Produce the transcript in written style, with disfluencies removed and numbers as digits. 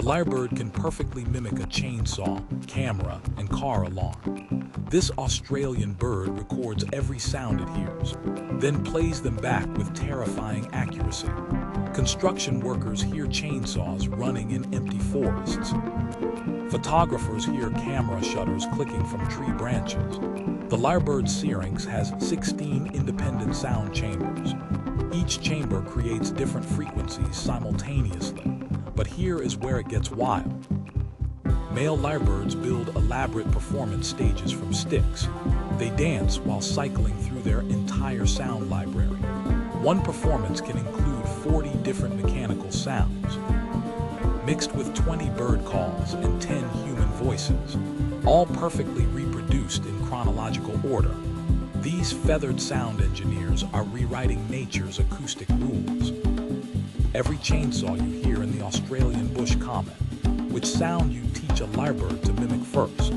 The Lyrebird can perfectly mimic a chainsaw, camera, and car alarm. This Australian bird records every sound it hears, then plays them back with terrifying accuracy. Construction workers hear chainsaws running in empty forests. Photographers hear camera shutters clicking from tree branches. The Lyrebird syrinx has 16 independent sound chambers. Each chamber creates different frequencies simultaneously, but here is where it gets wild. Male lyrebirds build elaborate performance stages from sticks. They dance while cycling through their entire sound library. One performance can include 40 different mechanical sounds, mixed with 20 bird calls and 10 human voices, all perfectly reproduced in chronological order. These feathered sound engineers are rewriting nature's acoustic rules. Every chainsaw you hear in the Australian bush comment, which sound you teach a lyrebird to mimic first.